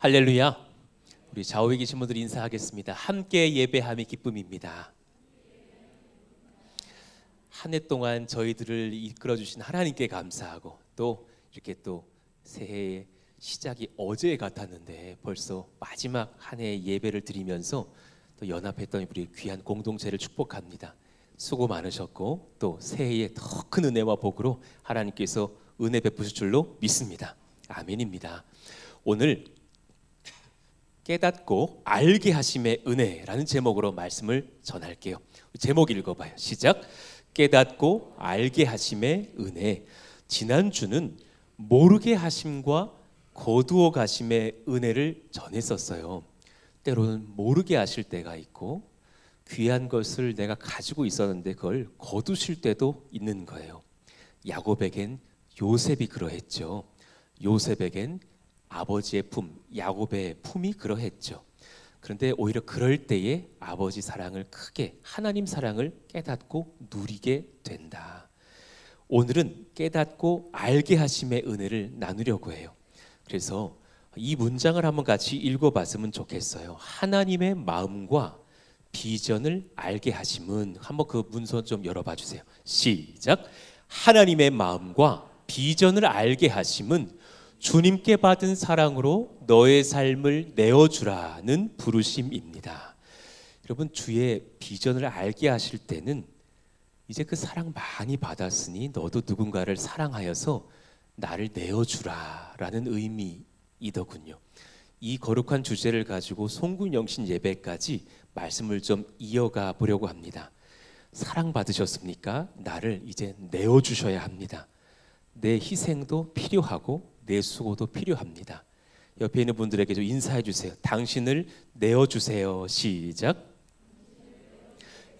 할렐루야. 우리 좌우에 계신 분들 인사하겠습니다. 함께 예배함이 기쁨입니다. 한 해 동안 저희들을 이끌어 주신 하나님께 감사하고 또 이렇게 또 새해의 시작이 어제 같았는데 벌써 마지막 한 해의 예배를 드리면서 또 연합했던 우리 귀한 공동체를 축복합니다. 수고 많으셨고 또 새해에 더 큰 은혜와 복으로 하나님께서 은혜 베푸실 줄로 믿습니다. 아멘입니다. 오늘 깨닫고 알게 하심의 은혜라는 제목으로 말씀을 전할게요. 제목 읽어봐요. 시작. 깨닫고 알게 하심의 은혜. 지난주는 모르게 하심과 거두어 가심의 은혜를 전했었어요. 때로는 모르게 하실 때가 있고 귀한 것을 내가 가지고 있었는데 그걸 거두실 때도 있는 거예요. 야곱에겐 요셉이 그러했죠. 요셉에겐 아버지의 품, 야곱의 품이 그러했죠. 그런데 오히려 그럴 때에 아버지 사랑을 크게, 하나님 사랑을 깨닫고 누리게 된다. 오늘은 깨닫고 알게 하심의 은혜를 나누려고 해요. 그래서 이 문장을 한번 같이 읽어봤으면 좋겠어요. 하나님의 마음과 비전을 알게 하심은, 한번 그 문서 좀 열어봐 주세요. 시작. 하나님의 마음과 비전을 알게 하심은 주님께 받은 사랑으로 너의 삶을 내어주라는 부르심입니다. 여러분, 주의 비전을 알게 하실 때는 이제 그 사랑 많이 받았으니 너도 누군가를 사랑하여서 나를 내어주라라는 의미이더군요. 이 거룩한 주제를 가지고 송구영신 예배까지 말씀을 좀 이어가 보려고 합니다. 사랑받으셨습니까? 나를 이제 내어주셔야 합니다. 내 희생도 필요하고 내 수고도 필요합니다. 옆에 있는 분들에게 좀 인사해 주세요. 당신을 내어주세요. 시작.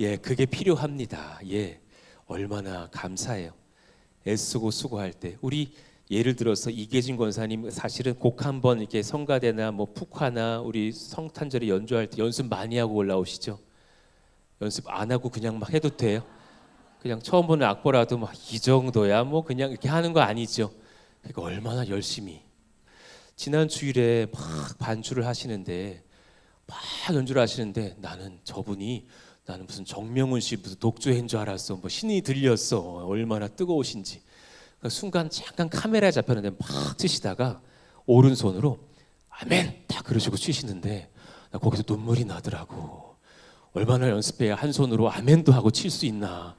예, 그게 필요합니다. 예, 얼마나 감사해요. 애쓰고 수고할 때 우리 예를 들어서 이계진 권사님 사실은 곡 한번 이렇게 성가대나 뭐 푹화나 우리 성탄절에 연주할 때 연습 많이 하고 올라오시죠? 연습 안 하고 그냥 막 해도 돼요? 그냥 처음 보는 악보라도 막 이 정도야 뭐 그냥 이렇게 하는 거 아니죠? 그러니까 얼마나 열심히 지난 주일에 막 반주를 하시는데 막 연주를 하시는데 나는 무슨 정명훈 씨 무슨 독주회인 줄 알았어. 뭐 신이 들렸어. 얼마나 뜨거우신지. 그러니까 순간 잠깐 카메라에 잡혔는데 막 치시다가 오른손으로 아멘 딱 그러시고 치시는데 나 거기서 눈물이 나더라고. 얼마나 연습해야 한 손으로 아멘도 하고 칠 수 있나.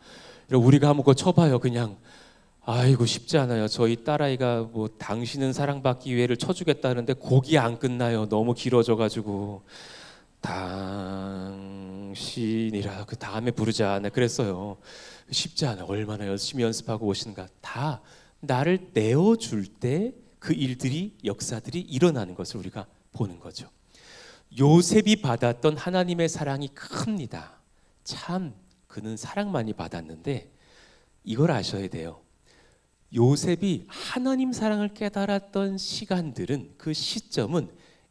우리가 한번 그거 쳐봐요. 그냥 아이고 쉽지 않아요. 저희 딸아이가 뭐 당신은 사랑받기 위해를 쳐주겠다는데 곡이 안 끝나요. 너무 길어져가지고 당신이라 그 다음에 부르자 나 그랬어요. 쉽지 않아. 얼마나 열심히 연습하고 오시는가. 다 나를 내어줄 때 그 일들이 역사들이 일어나는 것을 우리가 보는 거죠. 요셉이 받았던 하나님의 사랑이 큽니다. 참 그는 사랑 많이 받았는데 이걸 아셔야 돼요. 요셉이 하나님 사랑을 깨달았던 시간들은 그 시점은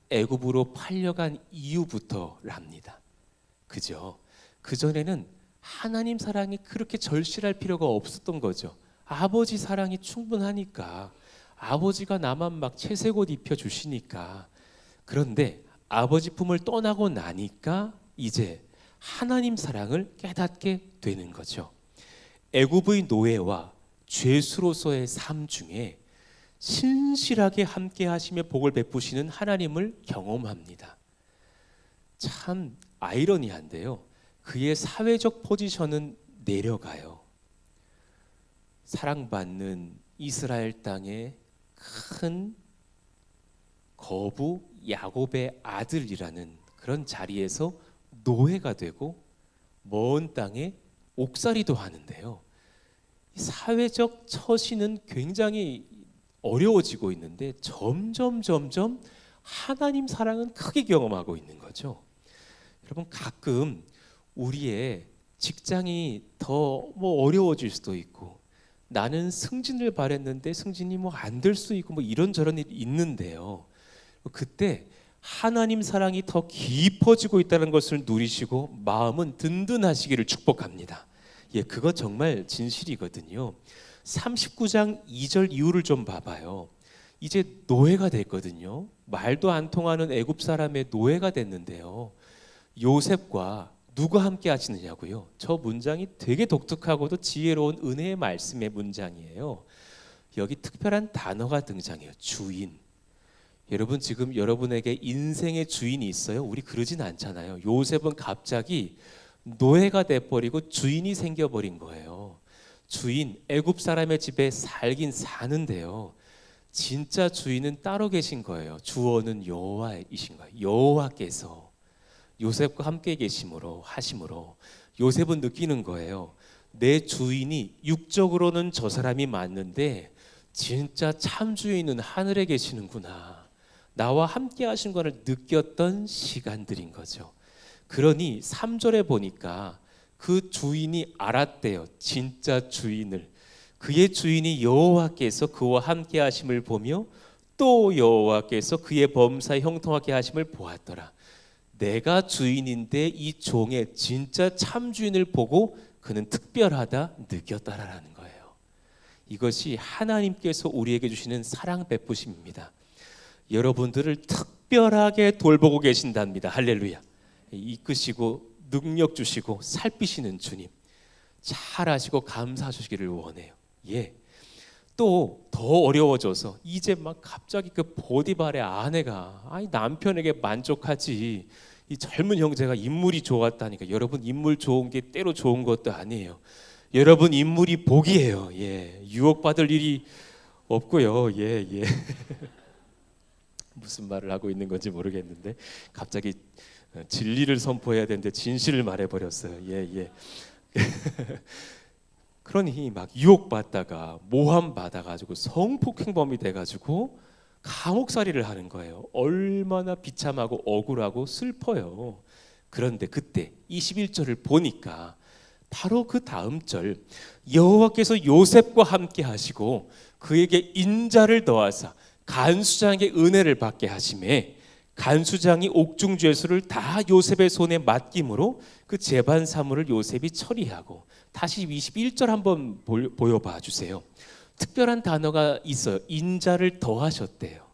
애굽으로 팔려간 이후부터랍니다. 그죠? 그전에는 하나님 사랑이 그렇게 절실할 필요가 없었던 거죠. 아버지 사랑이 충분하니까 아버지가 나만 막 채색 옷 입혀주시니까. 그런데 아버지 품을 떠나고 나니까 이제 하나님 사랑을 깨닫게 되는 거죠. 애굽의 노예와 죄수로서의 삶 중에 신실하게 함께 하시며 복을 베푸시는 하나님을 경험합니다. 참 아이러니한데요. 그의 사회적 포지션은 내려가요. 사랑받는 이스라엘 땅의 큰 거부 야곱의 아들이라는 그런 자리에서 노예가 되고 먼 땅에 옥살이도 하는데요. 사회적 처신은 굉장히 어려워지고 있는데 점점 하나님 사랑은 크게 경험하고 있는 거죠. 여러분 가끔 우리의 직장이 더 뭐 어려워질 수도 있고 나는 승진을 바랬는데 승진이 뭐 안 될 수 있고 뭐 이런저런 일이 있는데요. 그때 하나님 사랑이 더 깊어지고 있다는 것을 누리시고 마음은 든든하시기를 축복합니다. 예, 그거 정말 진실이거든요. 39장 2절 이후를 좀 봐봐요. 이제 노예가 됐거든요. 말도 안 통하는 애굽 사람의 노예가 됐는데요. 요셉과 누가 함께 하시느냐고요. 저 문장이 되게 독특하고도 지혜로운 은혜의 말씀의 문장이에요. 여기 특별한 단어가 등장해요. 주인. 여러분 지금 여러분에게 인생의 주인이 있어요? 우리 그러진 않잖아요. 요셉은 갑자기 노예가 돼버리고 주인이 생겨버린 거예요. 주인, 애굽 사람의 집에 살긴 사는데요. 진짜 주인은 따로 계신 거예요. 주어는 여호와이신 거예요. 여호와께서 요셉과 함께 계심으로 하심으로 요셉은 느끼는 거예요. 내 주인이 육적으로는 저 사람이 맞는데 진짜 참 주인은 하늘에 계시는구나. 나와 함께 하신 것을 느꼈던 시간들인 거죠. 그러니 3절에 보니까 그 주인이 알았대요. 진짜 주인을. 그의 주인이 여호와께서 그와 함께 하심을 보며 또 여호와께서 그의 범사에 형통하게 하심을 보았더라. 내가 주인인데 이 종의 진짜 참 주인을 보고 그는 특별하다 느꼈다라는 거예요. 이것이 하나님께서 우리에게 주시는 사랑 베푸심입니다. 여러분들을 특별하게 돌보고 계신답니다. 할렐루야. 이끄시고 능력 주시고 살피시는 주님 잘하시고 감사하시기를 원해요. 예. 또 더 어려워져서 이제 막 갑자기 그 보디발의 아내가 아니 남편에게 만족하지 이 젊은 형제가 인물이 좋았다니까. 여러분 인물 좋은 게 때로 좋은 것도 아니에요. 여러분 인물이 복이에요. 예. 유혹받을 일이 없고요. 예, 예. 무슨 말을 하고 있는 건지 모르겠는데 갑자기 진리를 선포해야 되는데 진실을 말해버렸어요. 예, 예. 그러니 막 유혹받다가 모함받아가지고 성폭행범이 돼가지고 감옥살이를 하는 거예요. 얼마나 비참하고 억울하고 슬퍼요. 그런데 그때 21절을 보니까 바로 그 다음 절 여호와께서 요셉과 함께 하시고 그에게 인자를 더하사 간수장의 은혜를 받게 하심에 간수장이 옥중 죄수를 다 요셉의 손에 맡김으로 그 재반 사물을 요셉이 처리하고. 다시 21절 한번 보여봐 주세요. 특별한 단어가 있어요. 인자를 더하셨대요.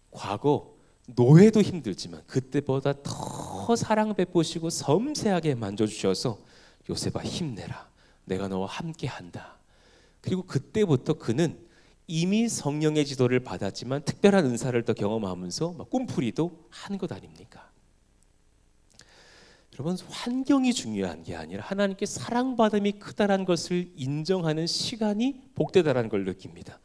과거 노예도 힘들지만 그때보다 더 사랑 베푸시고 섬세하게 만져주셔서 요셉아 힘내라. 내가 너와 함께한다. 그리고 그때부터 그는 이미 성령의 지도를 받았지만 특별한 은사를 더 경험하면서 막 꿈풀이도 한 것 아닙니까? 여러분 환경이 중요한 게 아니라 하나님께 사랑받음이 크다라는 것을 인정하는 시간이 복되다라는 걸 느낍니다.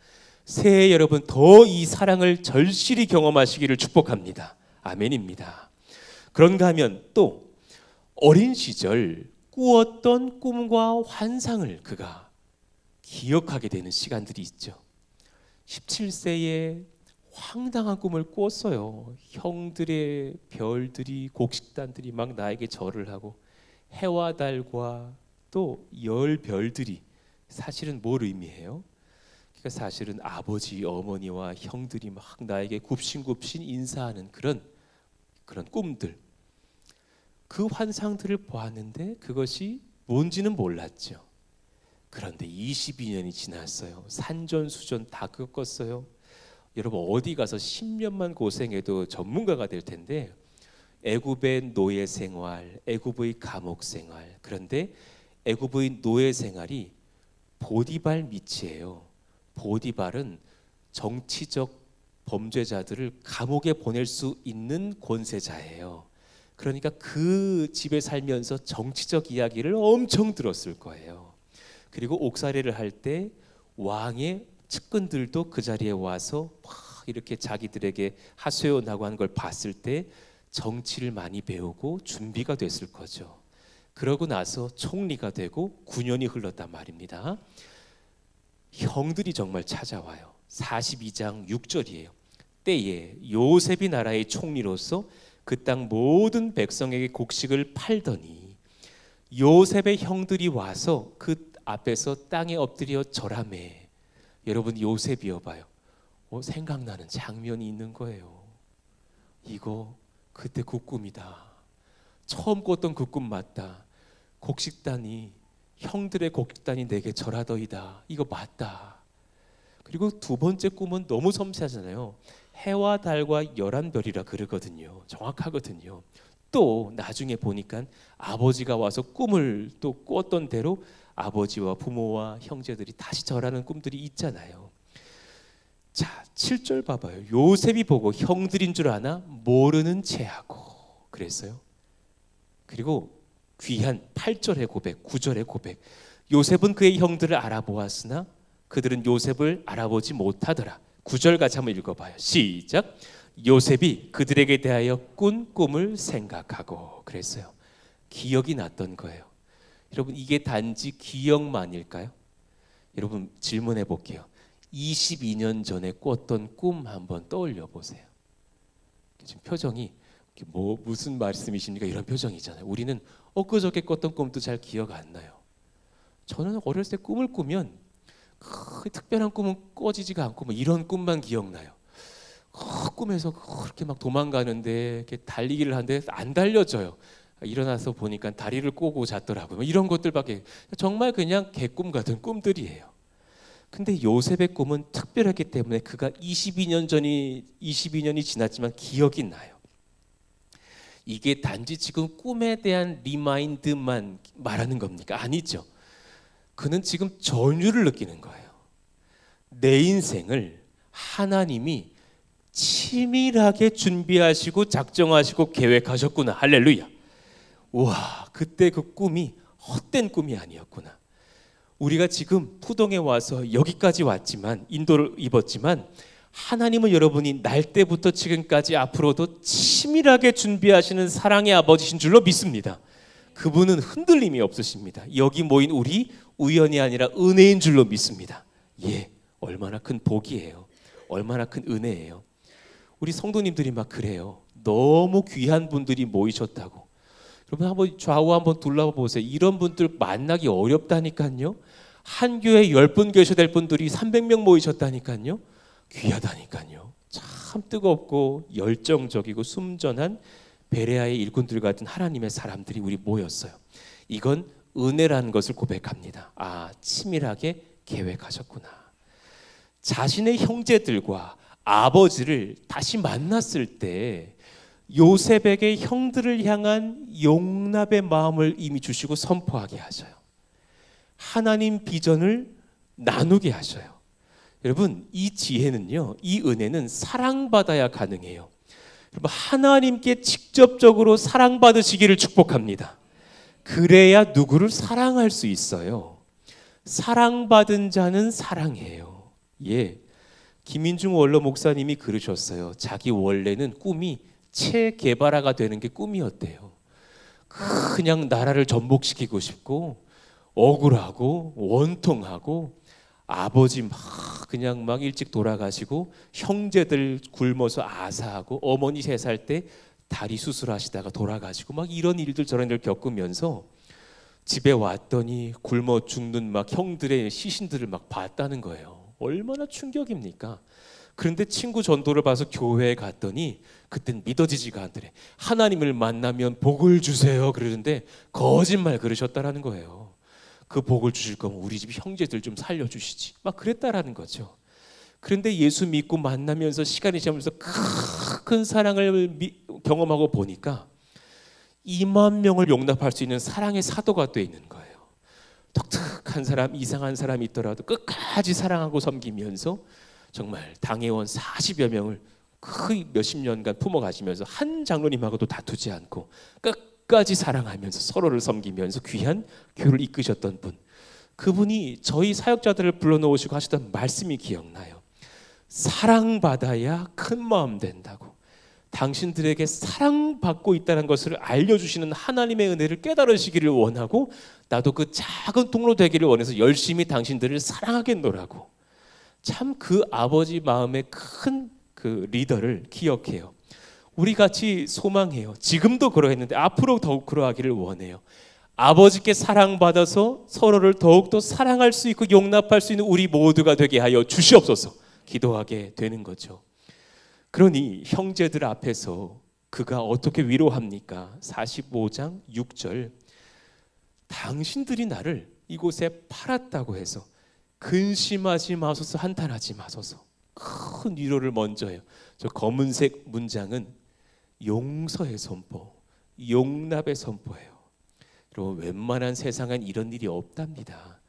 새해 여러분 더 이 사랑을 절실히 경험하시기를 축복합니다. 아멘입니다. 그런가 하면 또 어린 시절 꾸었던 꿈과 환상을 그가 기억하게 되는 시간들이 있죠. 17세에 황당한 꿈을 꾸었어요. 형들의 별들이 곡식단들이 막 나에게 절을 하고 해와 달과 또 열 별들이 사실은 뭘 의미해요? 그러니까 사실은 아버지 어머니와 형들이 막 나에게 굽신굽신 인사하는 그런 꿈들. 그 환상들을 보았는데 그것이 뭔지는 몰랐죠. 그런데 22년이 지났어요. 산전수전 다 겪었어요. 여러분 어디 가서 10년만 고생해도 전문가가 될 텐데 애굽의 노예 생활, 애굽의 감옥 생활. 그런데 애굽의 노예 생활이 보디발 밑이에요. 보디발은 정치적 범죄자들을 감옥에 보낼 수 있는 권세자예요. 그러니까 그 집에 살면서 정치적 이야기를 엄청 들었을 거예요. 그리고 옥살이를 할 때 왕의 측근들도 그 자리에 와서 막 이렇게 자기들에게 하소연하고 하는 걸 봤을 때 정치를 많이 배우고 준비가 됐을 거죠. 그러고 나서 총리가 되고 9년이 흘렀단 말입니다. 형들이 정말 찾아와요. 42장 6절이에요. 때에 요셉이 나라의 총리로서 그 땅 모든 백성에게 곡식을 팔더니 요셉의 형들이 와서 그 앞에서 땅에 엎드려 절하매. 여러분 요셉이여 봐요. 생각나는 장면이 있는 거예요. 이거 그때 그 꿈이다. 처음 꿨던 그 꿈 맞다. 곡식단이 형들의 곡식단이 내게 절하더이다. 이거 맞다. 그리고 두 번째 꿈은 너무 섬세하잖아요. 해와 달과 11별이라 그러거든요. 정확하거든요. 또 나중에 보니까 아버지가 와서 꿈을 또 꿨던 대로 아버지와 부모와 형제들이 다시 절하는 꿈들이 있잖아요. 자, 7절 봐봐요. 요셉이 보고 형들인 줄 아나 모르는 체하고 그랬어요. 그리고 귀한 8절의 고백, 9절의 고백. 요셉은 그의 형들을 알아보았으나 그들은 요셉을 알아보지 못하더라. 9절 같이 한번 읽어봐요. 시작. 요셉이 그들에게 대하여 꾼 꿈을 생각하고 그랬어요. 기억이 났던 거예요. 여러분, 이게 단지 기억만일까요? 여러분, 질문해 볼게요. 22년 전에 꿨던 꿈 한번 떠올려 보세요. 지금 표정이 무슨 말씀이십니까? 이런 표정이잖아요. 우리는 엊그저께 꿨던 꿈도 잘 기억 안 나요. 저는 어렸을 때 꿈을 꾸면 특별한 꿈은 꿔지지가 않고 이런 꿈만 기억나요. 꿈에서 그렇게 막 도망가는데 이렇게 달리기를 하는데 안 달려져요. 일어나서 보니까 다리를 꼬고 잤더라고요. 이런 것들밖에, 정말 그냥 개꿈 같은 꿈들이에요. 근데 요셉의 꿈은 특별했기 때문에 그가 22년이 지났지만 기억이 나요. 이게 단지 지금 꿈에 대한 리마인드만 말하는 겁니까? 아니죠. 그는 지금 전율을 느끼는 거예요. 내 인생을 하나님이 치밀하게 준비하시고 작정하시고 계획하셨구나. 할렐루야. 와, 그때 그 꿈이 헛된 꿈이 아니었구나. 우리가 지금 푸동에 와서 여기까지 왔지만, 인도를 입었지만, 하나님은 여러분이 날 때부터 지금까지 앞으로도 치밀하게 준비하시는 사랑의 아버지신 줄로 믿습니다. 그분은 흔들림이 없으십니다. 여기 모인 우리 우연이 아니라 은혜인 줄로 믿습니다. 예, 얼마나 큰 복이에요. 얼마나 큰 은혜예요. 우리 성도님들이 막 그래요. 너무 귀한 분들이 모이셨다고. 여러분, 한번 좌우 한번 둘러보세요. 이런 분들 만나기 어렵다니까요. 한 교회에 10분 계셔야 될 분들이 300명 모이셨다니까요. 귀하다니까요. 참 뜨겁고 열정적이고 순전한 베레아의 일꾼들 같은 하나님의 사람들이 우리 모였어요. 이건 은혜라는 것을 고백합니다. 아, 치밀하게 계획하셨구나. 자신의 형제들과 아버지를 다시 만났을 때 요셉에게 형들을 향한 용납의 마음을 이미 주시고 선포하게 하셔요. 하나님 비전을 나누게 하셔요. 여러분, 이 지혜는요, 이 은혜는 사랑받아야 가능해요. 여러분, 하나님께 직접적으로 사랑받으시기를 축복합니다. 그래야 누구를 사랑할 수 있어요. 사랑받은 자는 사랑해요. 예, 김인중 원로 목사님이 그러셨어요. 자기 원래는 꿈이 체게바라가 되는 게 꿈이었대요. 그냥 나라를 전복시키고 싶고 억울하고 원통하고 아버지 그냥 일찍 돌아가시고 형제들 굶어서 아사하고 어머니 3살 때 다리 수술하시다가 돌아가시고 이런 일들 저런 일을 겪으면서 집에 왔더니 굶어 죽는 형들의 시신들을 봤다는 거예요. 얼마나 충격입니까? 그런데 친구 전도를 봐서 교회에 갔더니 그땐 믿어지지가 않더래. 하나님을 만나면 복을 주세요 그러는데 거짓말 그러셨다라는 거예요. 그 복을 주실 거면 우리 집 형제들 좀 살려주시지 그랬다라는 거죠. 그런데 예수 믿고 만나면서 시간이 지나면서 큰 사랑을 경험하고 보니까 2만 명을 용납할 수 있는 사랑의 사도가 돼 있는 거예요. 독특한 사람, 이상한 사람이 있더라도 끝까지 사랑하고 섬기면서 정말 당회원 40여 명을 몇십 년간 품어가시면서 한 장로님하고도 다투지 않고 끝까지 사랑하면서 서로를 섬기면서 귀한 교회를 이끄셨던 분, 그분이 저희 사역자들을 불러놓으시고 하시던 말씀이 기억나요. 사랑받아야 큰 마음 된다고. 당신들에게 사랑받고 있다는 것을 알려주시는 하나님의 은혜를 깨달으시기를 원하고 나도 그 작은 통로 되기를 원해서 열심히 당신들을 사랑하겠노라고. 참 그 아버지 마음의 큰 그 리더를 기억해요. 우리 같이 소망해요. 지금도 그러했는데 앞으로 더욱 그러하기를 원해요. 아버지께 사랑받아서 서로를 더욱더 사랑할 수 있고 용납할 수 있는 우리 모두가 되게 하여 주시옵소서 기도하게 되는 거죠. 그러니 형제들 앞에서 그가 어떻게 위로합니까? 45장 6절, 당신들이 나를 이곳에 팔았다고 해서 근심하지 마소서, 한탄하지 마소서. 큰 위로를 먼저 해요. 저 검은색 문장은 용서의 선포, 용납의 선포예요. 여러분, 웬만한 세상엔 이런 일이 없답니다.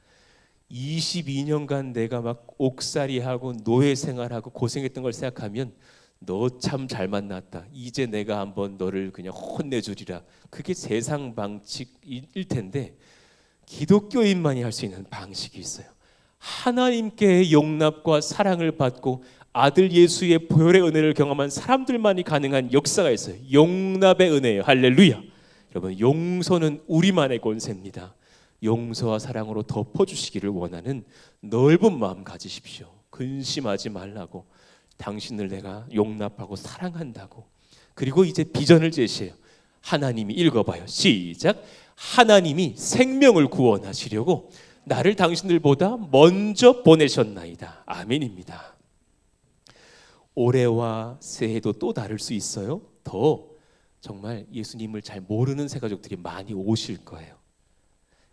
22년간 내가 막 옥살이하고 노예 생활하고 고생했던 걸 생각하면 너 참 잘 만났다. 이제 내가 한번 너를 그냥 혼내주리라. 그게 세상 방식일 텐데 기독교인만이 할 수 있는 방식이 있어요. 하나님께 용납과 사랑을 받고 아들 예수의 보혈의 은혜를 경험한 사람들만이 가능한 역사가 있어요. 용납의 은혜예요. 할렐루야. 여러분, 용서는 우리만의 권세입니다. 용서와 사랑으로 덮어주시기를 원하는 넓은 마음 가지십시오. 근심하지 말라고. 당신을 내가 용납하고 사랑한다고. 그리고 이제 비전을 제시해요. 하나님이, 읽어봐요. 시작. 하나님이 생명을 구원하시려고 나를 당신들보다 먼저 보내셨나이다. 아멘입니다. 올해와 새해도 또 다를 수 있어요. 더 정말 예수님을 잘 모르는 새가족들이 많이 오실 거예요.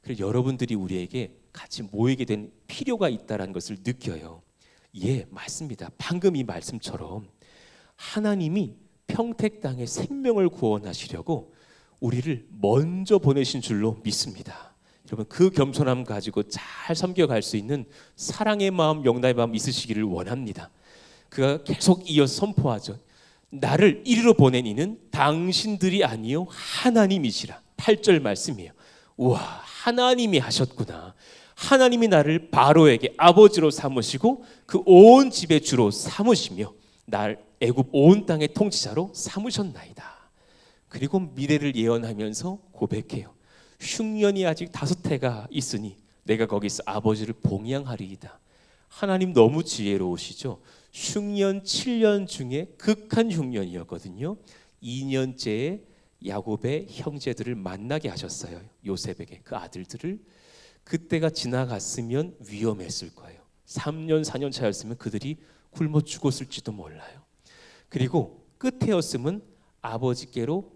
그래서 여러분들이 우리에게 같이 모이게 된 필요가 있다는 것을 느껴요. 예, 맞습니다. 방금 이 말씀처럼 하나님이 평택 땅에 생명을 구원하시려고 우리를 먼저 보내신 줄로 믿습니다. 여러분, 그 겸손함 가지고 잘 섬겨갈 수 있는 사랑의 마음, 용납의 마음 있으시기를 원합니다. 그가 계속 이어서 선포하죠. 나를 이리로 보낸 이는 당신들이 아니요 하나님이시라. 8절 말씀이에요. 우와, 하나님이 하셨구나. 하나님이 나를 바로에게 아버지로 삼으시고 그 온 집의 주로 삼으시며 날 애굽 온 땅의 통치자로 삼으셨나이다. 그리고 미래를 예언하면서 고백해요. 흉년이 아직 5해가 있으니 내가 거기서 아버지를 봉양하리이다. 하나님 너무 지혜로우시죠. 흉년 7년 중에 극한 흉년이었거든요. 2년째에 야곱의 형제들을 만나게 하셨어요. 요셉에게, 그 아들들을. 그때가 지나갔으면 위험했을 거예요. 3년 4년 차였으면 그들이 굶어 죽었을지도 몰라요. 그리고 끝에였으면 아버지께로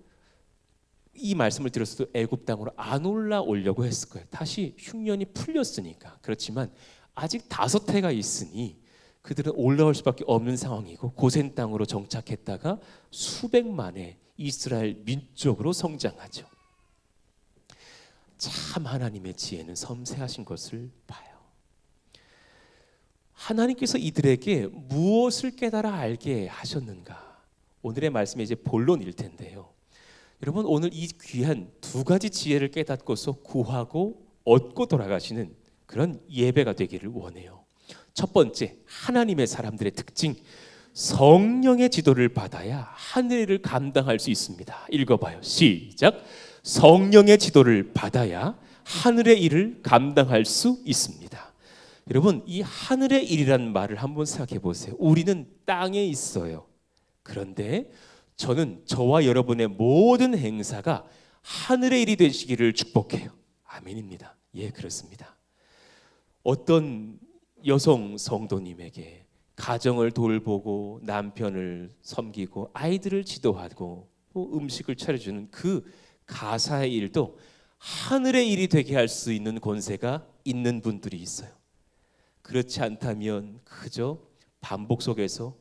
이 말씀을 들었어도 애굽 땅으로 안 올라오려고 했을 거예요. 다시 흉년이 풀렸으니까. 그렇지만 아직 5해가 있으니 그들은 올라올 수밖에 없는 상황이고 고센 땅으로 정착했다가 수백만의 이스라엘 민족으로 성장하죠. 참 하나님의 지혜는 섬세하신 것을 봐요. 하나님께서 이들에게 무엇을 깨달아 알게 하셨는가? 오늘의 말씀이 이제 본론일 텐데요. 여러분, 오늘 이 귀한 2가지 지혜를 깨닫고서 구하고 얻고 돌아가시는 그런 예배가 되기를 원해요. 첫 번째, 하나님의 사람들의 특징, 성령의 지도를 받아야 하늘의 일을 감당할 수 있습니다. 읽어봐요. 시작. 성령의 지도를 받아야 하늘의 일을 감당할 수 있습니다. 여러분, 이 하늘의 일이란 말을 한번 생각해 보세요. 우리는 땅에 있어요. 그런데 저는 저와 여러분의 모든 행사가 하늘의 일이 되시기를 축복해요. 아멘입니다. 예, 그렇습니다. 어떤 여성 성도님에게 가정을 돌보고 남편을 섬기고 아이들을 지도하고 음식을 차려주는 그 가사의 일도 하늘의 일이 되게 할 수 있는 권세가 있는 분들이 있어요. 그렇지 않다면 그저 반복 속에서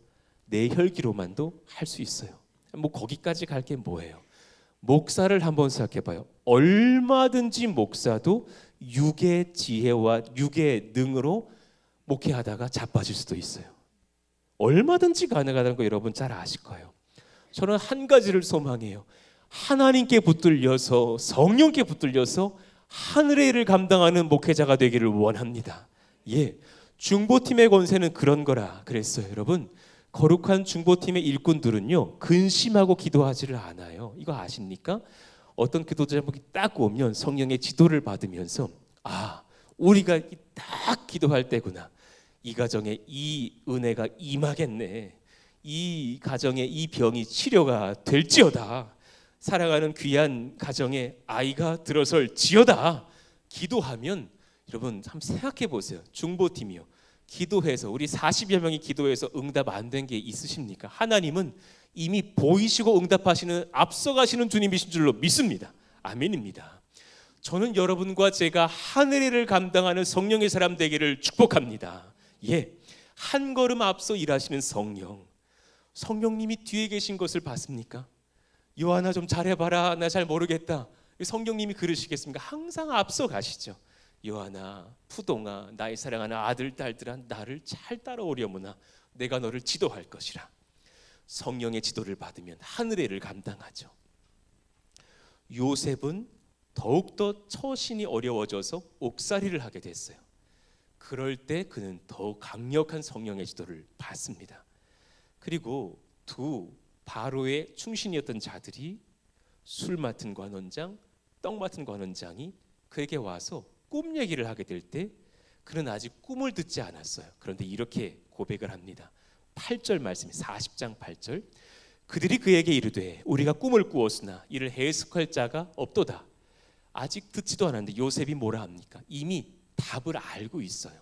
내 혈기로만도 할 수 있어요. 뭐 거기까지 갈 게 뭐예요? 목사를 한번 생각해 봐요. 얼마든지 목사도 육의 지혜와 육의 능으로 목회하다가 자빠질 수도 있어요. 얼마든지 가능하다는 거 여러분 잘 아실 거예요. 저는 한 가지를 소망해요. 하나님께 붙들려서, 성령께 붙들려서 하늘의 일을 감당하는 목회자가 되기를 원합니다. 예, 중보팀의 권세는 그런 거라 그랬어요. 여러분, 거룩한 중보팀의 일꾼들은요, 근심하고 기도하지를 않아요. 이거 아십니까? 어떤 기도 제목이 딱 오면 성령의 지도를 받으면서 우리가 딱 기도할 때구나. 이 가정에 이 은혜가 임하겠네. 이 가정에 이 병이 치료가 될지어다. 사랑하는 귀한 가정에 아이가 들어설지어다. 기도하면 여러분 한번 생각해 보세요. 중보팀이요. 기도해서 우리 40여 명이 기도해서 응답 안 된 게 있으십니까? 하나님은 이미 보이시고 응답하시는 앞서가시는 주님이신 줄로 믿습니다. 아멘입니다. 저는 여러분과 제가 하늘의 일을 감당하는 성령의 사람 되기를 축복합니다. 예, 한 걸음 앞서 일하시는 성령, 성령님이 뒤에 계신 것을 봤습니까? 요한아 좀 잘해봐라, 나 잘 모르겠다. 성령님이 그러시겠습니까? 항상 앞서 가시죠. 요한아, 푸동아, 나의 사랑하는 아들 딸들아, 나를 잘 따라오려무나 내가 너를 지도할 것이라. 성령의 지도를 받으면 하늘의 일을 감당하죠. 요셉은 더욱더 처신이 어려워져서 옥살이를 하게 됐어요. 그럴 때 그는 더욱 강력한 성령의 지도를 받습니다. 그리고 두 바로의 충신이었던 자들이 술 맡은 관원장, 떡 맡은 관원장이 그에게 와서 꿈 얘기를 하게 될 때 그는 아직 꿈을 듣지 않았어요. 그런데 이렇게 고백을 합니다. 8절 말씀이 40장 8절. 그들이 그에게 이르되 우리가 꿈을 꾸었으나 이를 해석할 자가 없도다. 아직 듣지도 않았는데 요셉이 뭐라 합니까? 이미 답을 알고 있어요.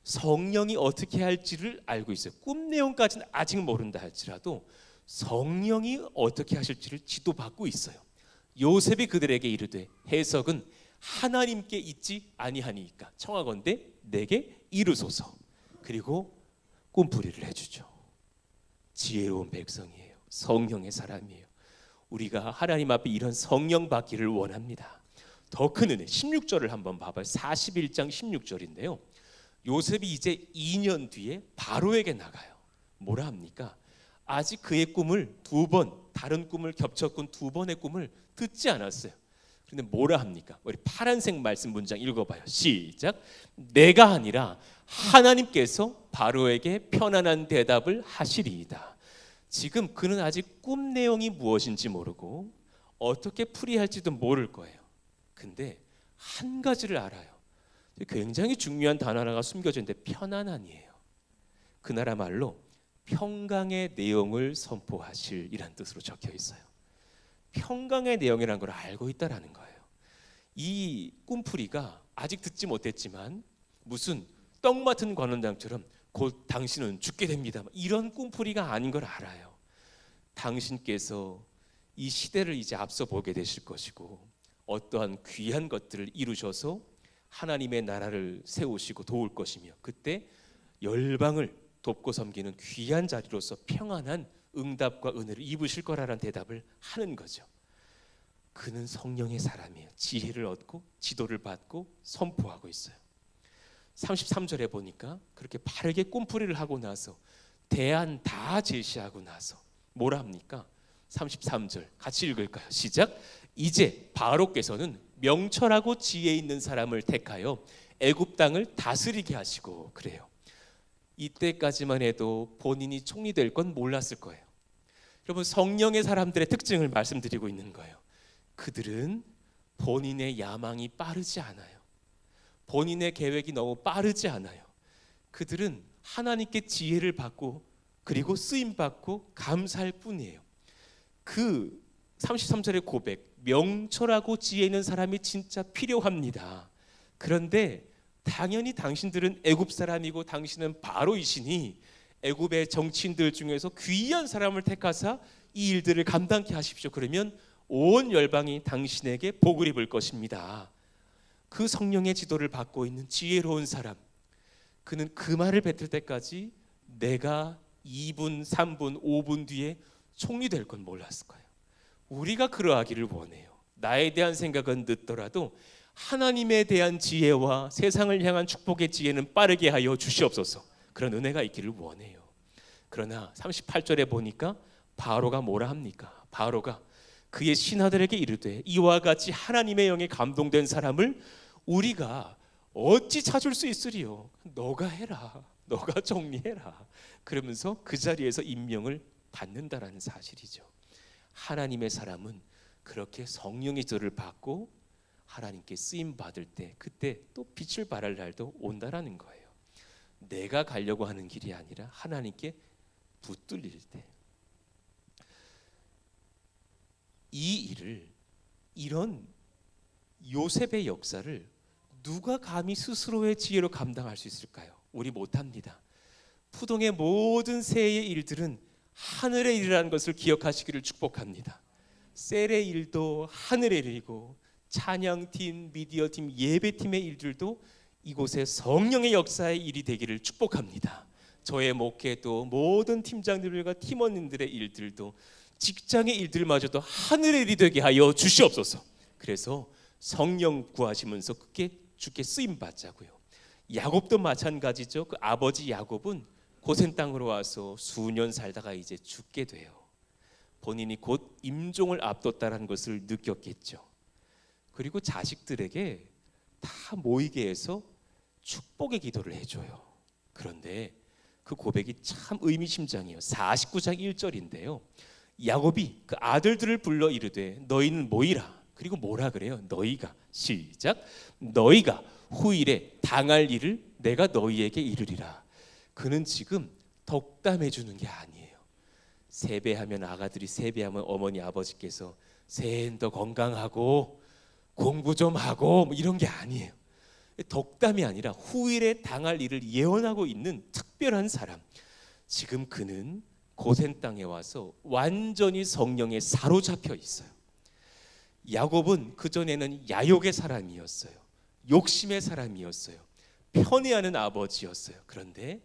성령이 어떻게 할지를 알고 있어요. 꿈 내용까지는 아직 모른다 할지라도 성령이 어떻게 하실지를 지도받고 있어요. 요셉이 그들에게 이르되 해석은 하나님께 있지 아니하니까 청하건대 내게 이르소서. 그리고 꿈풀이를 해주죠. 지혜로운 백성이에요. 성령의 사람이에요. 우리가 하나님 앞에 이런 성령 받기를 원합니다. 더 큰 은혜 16절을 한번 봐봐요. 41장 16절인데요. 요셉이 이제 2년 뒤에 바로에게 나가요. 뭐라 합니까? 아직 그의 꿈을 두 번, 다른 꿈을 겹쳤군 두 번의 꿈을 듣지 않았어요. 그런데 뭐라 합니까? 우리 파란색 말씀 문장 읽어봐요. 시작. 내가 아니라 하나님께서 바로에게 편안한 대답을 하시리이다. 지금 그는 아직 꿈 내용이 무엇인지 모르고 어떻게 풀이할지도 모를 거예요. 근데 한 가지를 알아요. 굉장히 중요한 단어 하나가 숨겨져 있는데 편안한이에요. 그 나라 말로 평강의 내용을 선포하실이란 뜻으로 적혀 있어요. 평강의 내용이라는 걸 알고 있다라는 거예요. 이 꿈풀이가 아직 듣지 못했지만 무슨 떡 맡은 관원장처럼 곧 당신은 죽게 됩니다, 이런 꿈풀이가 아닌 걸 알아요. 당신께서 이 시대를 이제 앞서 보게 되실 것이고 어떠한 귀한 것들을 이루셔서 하나님의 나라를 세우시고 도울 것이며 그때 열방을 돕고 섬기는 귀한 자리로서 평안한 응답과 은혜를 입으실 거라는 대답을 하는 거죠. 그는 성령의 사람이에요. 지혜를 얻고 지도를 받고 선포하고 있어요. 33절에 보니까 그렇게 바르게 꿈풀이를 하고 나서 대안 다 제시하고 나서 뭐라 합니까? 33절 같이 읽을까요? 시작. 이제 바로께서는 명철하고 지혜 있는 사람을 택하여 애굽 땅을 다스리게 하시고 그래요. 이때까지만 해도 본인이 총리 될 건 몰랐을 거예요. 여러분, 성령의 사람들의 특징을 말씀드리고 있는 거예요. 그들은 본인의 야망이 빠르지 않아요. 본인의 계획이 너무 빠르지 않아요. 그들은 하나님께 지혜를 받고 그리고 쓰임 받고 감사할 뿐이에요. 그 33절의 고백, 명철하고 지혜 있는 사람이 진짜 필요합니다. 그런데 당연히 당신들은 애굽 사람이고 당신은 바로이시니 애굽의 정치인들 중에서 귀한 사람을 택하사 이 일들을 감당케 하십시오. 그러면 온 열방이 당신에게 복을 입을 것입니다. 그 성령의 지도를 받고 있는 지혜로운 사람, 그는 그 말을 뱉을 때까지 내가 2분, 3분, 5분 뒤에 총리 될 건 몰랐을 거예요. 우리가 그러하기를 원해요. 나에 대한 생각은 늦더라도 하나님에 대한 지혜와 세상을 향한 축복의 지혜는 빠르게 하여 주시옵소서. 그런 은혜가 있기를 원해요. 그러나 38절에 보니까 바로가 뭐라 합니까? 바로가 그의 신하들에게 이르되 이와 같이 하나님의 영에 감동된 사람을 우리가 어찌 찾을 수 있으리요? 너가 해라, 너가 정리해라. 그러면서 그 자리에서 임명을 받는다라는 사실이죠. 하나님의 사람은 그렇게 성령의 저를 받고 하나님께 쓰임 받을 때 그때 또 빛을 발할 날도 온다라는 거예요. 내가 가려고 하는 길이 아니라 하나님께 붙들릴 때 이 일을, 이런 요셉의 역사를 누가 감히 스스로의 지혜로 감당할 수 있을까요? 우리 못합니다. 푸동의 모든 새의 일들은 하늘의 일이라는 것을 기억하시기를 축복합니다. 셀의 일도 하늘의 일이고 찬양팀, 미디어팀, 예배팀의 일들도 이곳에 성령의 역사의 일이 되기를 축복합니다. 저의 목회도 모든 팀장들과 팀원님들의 일들도 직장의 일들마저도 하늘의 일이 되게 하여 주시옵소서. 그래서 성령 구하시면서 그게 주께 쓰임 받자고요. 야곱도 마찬가지죠. 그 아버지 야곱은 고센 땅으로 와서 수년 살다가 이제 죽게 돼요. 본인이 곧 임종을 앞뒀다는 것을 느꼈겠죠. 그리고 자식들에게 다 모이게 해서 축복의 기도를 해줘요. 그런데 그 고백이 참 의미심장해요. 49장 1절인데요. 야곱이 그 아들들을 불러 이르되 너희는 모이라. 그리고 뭐라 그래요? 너희가 시작. 너희가 후일에 당할 일을 내가 너희에게 이르리라. 그는 지금 덕담해 주는 게 아니에요. 세배하면 아가들이 세배하면 어머니 아버지께서 새해엔 더 건강하고 공부 좀 하고 뭐 이런 게 아니에요. 덕담이 아니라 후일에 당할 일을 예언하고 있는 특별한 사람. 지금 그는 고센 땅에 와서 완전히 성령에 사로잡혀 있어요. 야곱은 그전에는 야욕의 사람이었어요. 욕심의 사람이었어요. 편애하는 아버지였어요. 그런데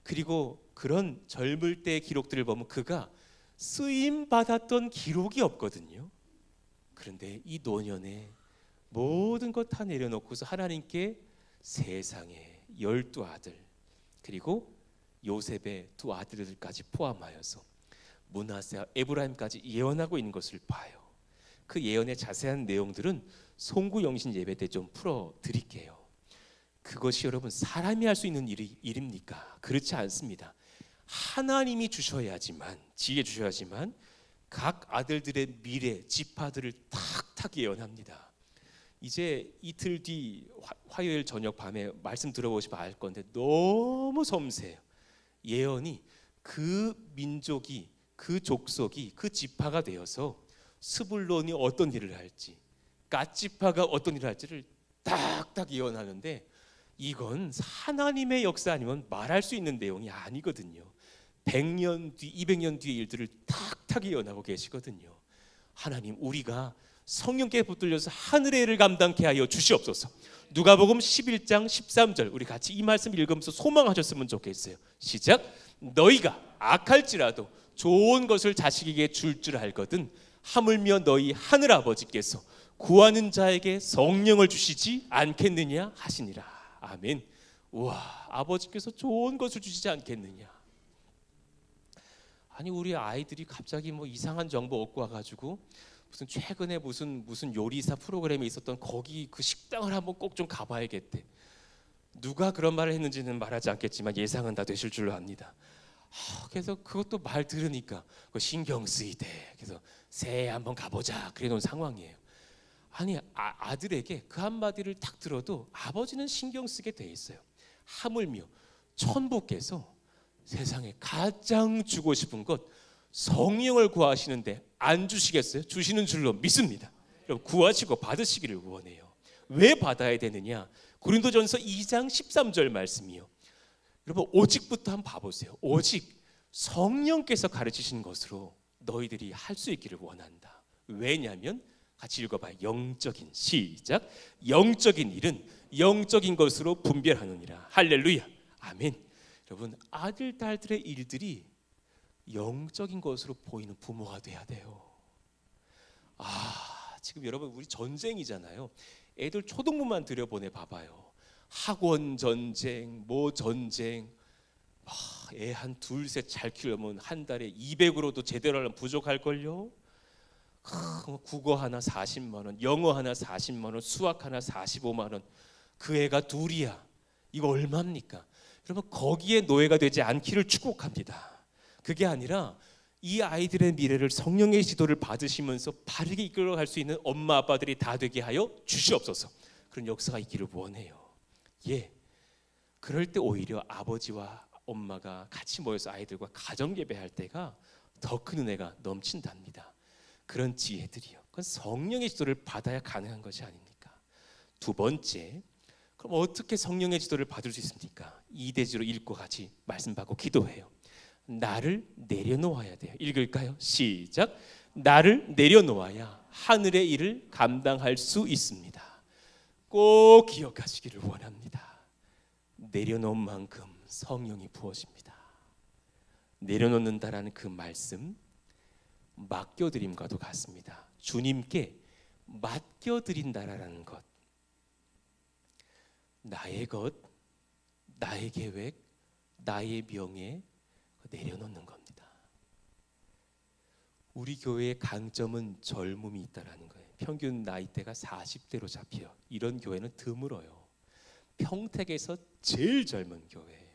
그리고 그런 젊을 때의 기록들을 보면 그가 쓰임 받았던 기록이 없거든요. 그런데 이 노년에 모든 것 다 내려놓고서 하나님께 세상에 12아들 그리고 요셉의 2아들들까지 포함하여서 므낫세와 에브라임까지 예언하고 있는 것을 봐요. 그 예언의 자세한 내용들은 송구영신 예배 때 좀 풀어드릴게요. 그것이 여러분 사람이 할 수 있는 일입니까? 그렇지 않습니다. 하나님이 주셔야지만, 지혜 주셔야지만 각 아들들의 미래 지파들을 탁탁 예언합니다. 이제 이틀 뒤 화요일 저녁 밤에 말씀 들어보시면 알 건데 너무 섬세해요. 예언이 그 민족이, 그 족속이, 그 지파가 되어서 스불론이 어떤 일을 할지, 갓 지파가 어떤 일을 할지를 딱딱 예언하는데 이건 하나님의 역사 아니면 말할 수 있는 내용이 아니거든요. 100년 뒤, 200년 뒤의 일들을 탁탁 예언하고 계시거든요. 하나님, 우리가 성령께 붙들려서 하늘의 일을 감당케 하여 주시옵소서. 누가복음 11장 13절 우리 같이 이 말씀 읽으면서 소망하셨으면 좋겠어요. 시작. 너희가 악할지라도 좋은 것을 자식에게 줄 줄 알거든 하물며 너희 하늘 아버지께서 구하는 자에게 성령을 주시지 않겠느냐 하시니라. 아멘. 우와, 아버지께서 좋은 것을 주시지 않겠느냐. 아니 우리 아이들이 갑자기 뭐 이상한 정보 얻고 와가지고 무슨 최근에 무슨 요리사 프로그램이 있었던 거기 그 식당을 한번 꼭 좀 가봐야겠대. 누가 그런 말을 했는지는 말하지 않겠지만 예상은 다 되실 줄로 압니다. 그래서 그것도 말 들으니까 신경 쓰이대. 그래서 새해 한번 가보자 그래 놓은 상황이에요. 아니 아들에게 그 한마디를 딱 들어도 아버지는 신경 쓰게 돼 있어요. 하물며 천부께서 세상에 가장 주고 싶은 것 성령을 구하시는데 안 주시겠어요? 주시는 줄로 믿습니다. 여러분 구하시고 받으시기를 원해요. 왜 받아야 되느냐? 고린도전서 2장 13절 말씀이요. 여러분 오직부터 한번 봐보세요. 오직 성령께서 가르치신 것으로 너희들이 할 수 있기를 원한다. 왜냐하면 같이 읽어봐요. 영적인 시작. 영적인 일은 영적인 것으로 분별하느니라. 할렐루야. 아멘. 여러분 아들 딸들의 일들이 영적인 것으로 보이는 부모가 돼야 돼요. 지금 여러분 우리 전쟁이잖아요. 애들 초등부만 들여보내 봐봐요. 학원 전쟁, 뭐 전쟁. 애 한 둘 셋 잘 키우려면 한 달에 200으로도 제대로 하려면 부족할걸요. 국어 하나 40만 원, 영어 하나 40만 원, 수학 하나 45만 원. 그 애가 둘이야. 이거 얼마입니까? 여러분 거기에 노예가 되지 않기를 축복합니다. 그게 아니라 이 아이들의 미래를 성령의 지도를 받으시면서 바르게 이끌어갈 수 있는 엄마 아빠들이 다 되게 하여 주시옵소서. 그런 역사가 있기를 원해요. 그럴 때 오히려 아버지와 엄마가 같이 모여서 아이들과 가정 예배할 때가 더 큰 은혜가 넘친답니다. 그런 지혜들이요. 그건 성령의 지도를 받아야 가능한 것이 아닙니까? 두 번째, 그럼 어떻게 성령의 지도를 받을 수 있습니까? 2대지로 읽고 같이 말씀 받고 기도해요. 나를 내려놓아야 돼요. 읽을까요? 시작. 나를 내려놓아야 하늘의 일을 감당할 수 있습니다. 꼭 기억하시기를 원합니다. 내려놓은 만큼 성령이 부어집니다. 내려놓는다라는 그 말씀, 맡겨드림과도 같습니다. 주님께 맡겨드린다라는 것, 나의 것, 나의 계획, 나의 명예 내려놓는 겁니다. 우리 교회의 강점은 젊음이 있다라는 거예요. 평균 나이대가 40대로 잡혀요. 이런 교회는 드물어요. 평택에서 제일 젊은 교회예요.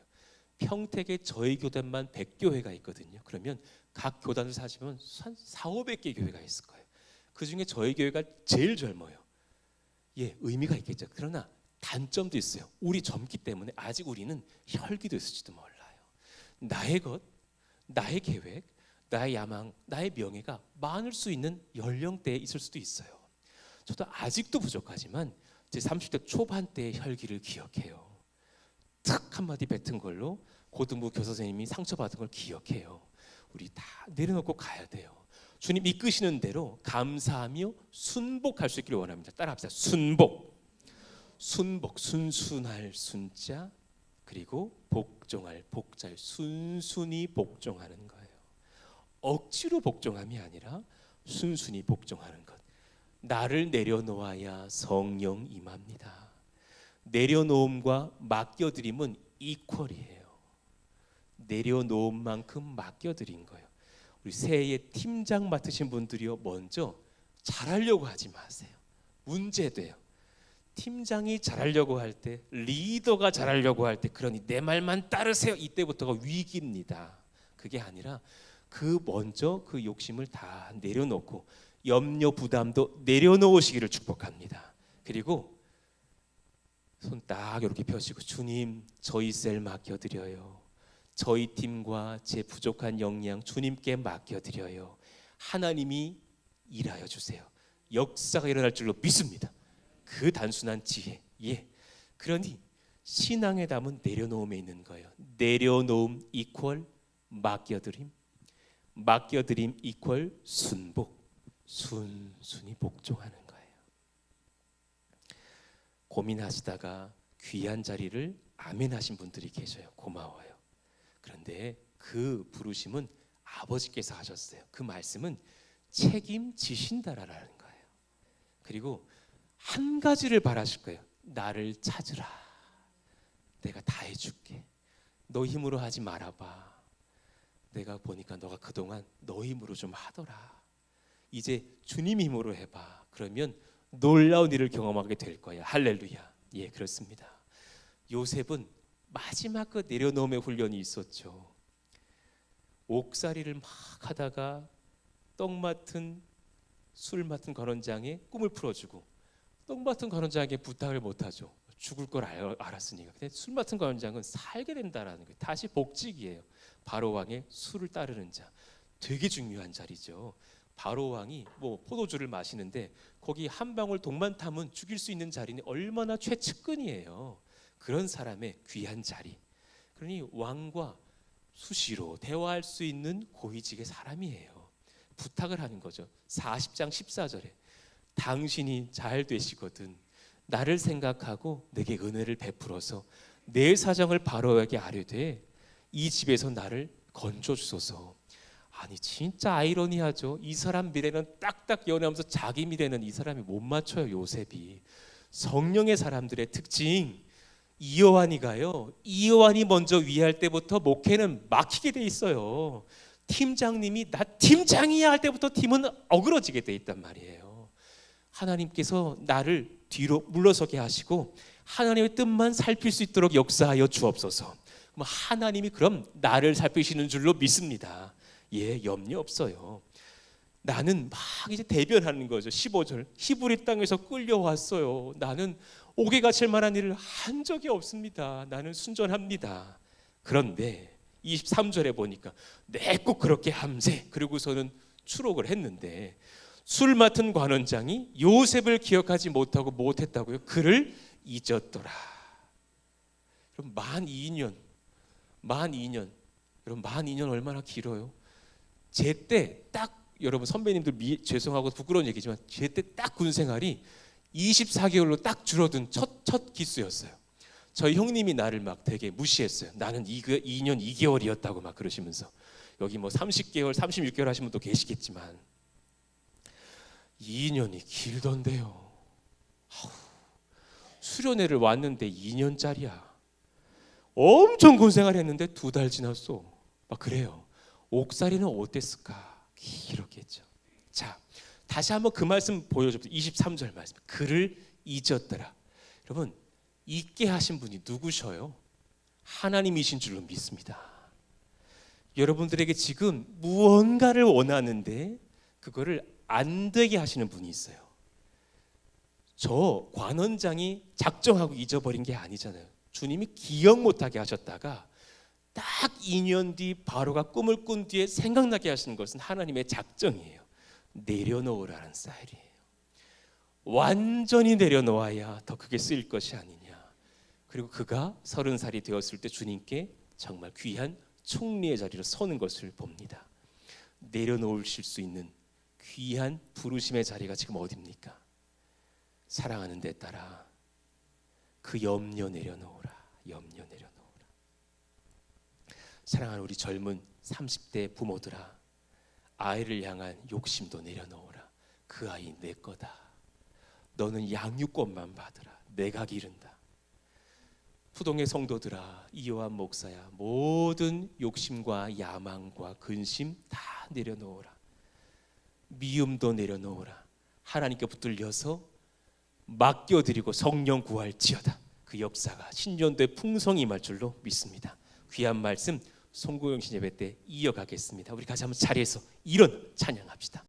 평택에 저희 교단만 100교회가 있거든요. 그러면 각 교단을 사시면 한 4,500개 교회가 있을 거예요. 그중에 저희 교회가 제일 젊어요. 예, 의미가 있겠죠. 그러나 단점도 있어요. 우리 젊기 때문에 아직 우리는 혈기도 있을지도 몰라요. 나의 것, 나의 계획, 나의 야망, 나의 명예가 많을 수 있는 연령대에 있을 수도 있어요. 저도 아직도 부족하지만 제 30대 초반 때의 혈기를 기억해요. 탁 한마디 뱉은 걸로 고등부 교사 선생님이 상처받은 걸 기억해요. 우리 다 내려놓고 가야 돼요. 주님 이끄시는 대로 감사하며 순복할 수 있기를 원합니다. 따라합시다. 순복. 순복, 순순할 순자, 그리고 복종할 복자를 순순히 복종하는 거예요. 억지로 복종함이 아니라 순순히 복종하는 것. 나를 내려놓아야 성령 임합니다. 내려놓음과 맡겨드림은 이퀄이에요. 내려놓은 만큼 맡겨드린 거예요. 우리 새해에 팀장 맡으신 분들이요, 먼저 잘하려고 하지 마세요. 문제돼요. 팀장이 잘하려고 할 때, 리더가 잘하려고 할 때, 그러니 내 말만 따르세요, 이때부터가 위기입니다. 그게 아니라 그 먼저 그 욕심을 다 내려놓고 염려 부담도 내려놓으시기를 축복합니다. 그리고 손 딱 이렇게 펴시고, 주님 저희 셀 맡겨드려요. 저희 팀과 제 부족한 역량 주님께 맡겨드려요. 하나님이 일하여 주세요. 역사가 일어날 줄로 믿습니다. 그 단순한 지혜. 예. 그러니 신앙의 담은 내려놓음에 있는 거예요. 내려놓음 이퀄 맡겨드림, 맡겨드림 이퀄 순복, 순순히 복종하는 거예요. 고민하시다가 귀한 자리를 아멘하신 분들이 계셔요. 고마워요. 그런데 그 부르심은 아버지께서 하셨어요. 그 말씀은 책임지신다라는 거예요. 그리고 한 가지를 바라실 거예요. 나를 찾으라. 내가 다 해줄게. 너 힘으로 하지 말아봐. 내가 보니까 너가 그동안 너 힘으로 좀 하더라. 이제 주님 힘으로 해봐. 그러면 놀라운 일을 경험하게 될 거야. 할렐루야. 예, 그렇습니다. 요셉은 마지막 그 내려놓음의 훈련이 있었죠. 옥살이를 막 하다가 떡 맡은 술 맡은 관원장의 꿈을 풀어주고, 떡 맡은 관원장에게 부탁을 못하죠. 죽을 걸 알았으니까. 근데 술 맡은 관원장은 살게 된다라는 거예요. 다시 복직이에요. 바로 왕의 술을 따르는 자. 되게 중요한 자리죠. 바로 왕이 뭐 포도주를 마시는데 거기 한 방울 독만 타면 죽일 수 있는 자리는 얼마나 최측근이에요. 그런 사람의 귀한 자리. 그러니 왕과 수시로 대화할 수 있는 고위직의 사람이에요. 부탁을 하는 거죠. 40장 14절에 당신이 잘 되시거든 나를 생각하고 내게 은혜를 베풀어서 내 사정을 바로에게 아뢰되 이 집에서 나를 건져주소서. 아니 진짜 아이러니하죠. 이 사람 미래는 딱딱 연애하면서 자기 미래는 이 사람이 못 맞춰요. 요셉이. 성령의 사람들의 특징, 이요한이가요, 이요한이 먼저 위할 때부터 목회는 막히게 돼 있어요. 팀장님이 나 팀장이야 할 때부터 팀은 어그러지게 돼 있단 말이에요. 하나님께서 나를 뒤로 물러서게 하시고 하나님의 뜻만 살필 수 있도록 역사하여 주옵소서. 그럼 하나님이 그럼 나를 살피시는 줄로 믿습니다. 예, 염려 없어요. 나는 막 이제 대변하는 거죠. 15절 히브리 땅에서 끌려왔어요. 나는 옥에 갇힐 만한 일을 한 적이 없습니다. 나는 순전합니다. 그런데 23절에 보니까 내 꼭 그렇게 함세. 그리고서는 추록을 했는데 술 맡은 관원장이 요셉을 기억하지 못하고 못했다고요. 그를 잊었더라. 그럼 만 2년. 여러분 만 2년 얼마나 길어요? 제때 딱 여러분 선배님들 죄송하고 부끄러운 얘기지만 제 때 딱 군 생활이 24개월로 딱 줄어든 첫 기수였어요. 저희 형님이 나를 막 되게 무시했어요. 나는 2년 2개월이었다고 막 그러시면서. 여기 뭐 30개월, 36개월 하신 분도 계시겠지만 2년이 길던데요. 수련회를 왔는데 2년짜리야. 엄청 군 생활했는데 2달 지났어. 막 그래요. 옥살이는 어땠을까? 이렇게 했죠. 자, 다시 한번 그 말씀 보여줍니다. 23절 말씀. 그를 잊었더라. 여러분, 잊게 하신 분이 누구셔요? 하나님이신 줄로 믿습니다. 여러분들에게 지금 무언가를 원하는데 그거를 안 되게 하시는 분이 있어요. 저 관원장이 작정하고 잊어버린 게 아니잖아요. 주님이 기억 못하게 하셨다가 딱 2년 뒤 바로가 꿈을 꾼 뒤에 생각나게 하시는 것은 하나님의 작정이에요. 내려놓으라는 스타일이에요. 완전히 내려놓아야 더 크게 쓰일 것이 아니냐. 그리고 그가 30살이 되었을 때 주님께 정말 귀한 총리의 자리로 서는 것을 봅니다. 내려놓으실 수 있는 귀한 부르심의 자리가 지금 어디입니까? 사랑하는 데 따라 그 염려 내려놓으라. 염려 내려놓으라. 사랑하는 우리 젊은 30대 부모들아, 아이를 향한 욕심도 내려놓으라. 그 아이 내 거다. 너는 양육권만 받으라. 내가 기른다. 푸동의 성도들아, 이요한 목사야, 모든 욕심과 야망과 근심 다 내려놓으라. 미움도 내려놓으라. 하나님께 붙들려서 맡겨드리고 성령 구할지어다. 그 역사가 신년도의 풍성이 임할 줄로 믿습니다. 귀한 말씀 송구영신 예배 때 이어가겠습니다. 우리 같이 한번 자리에서 일어나 찬양합시다.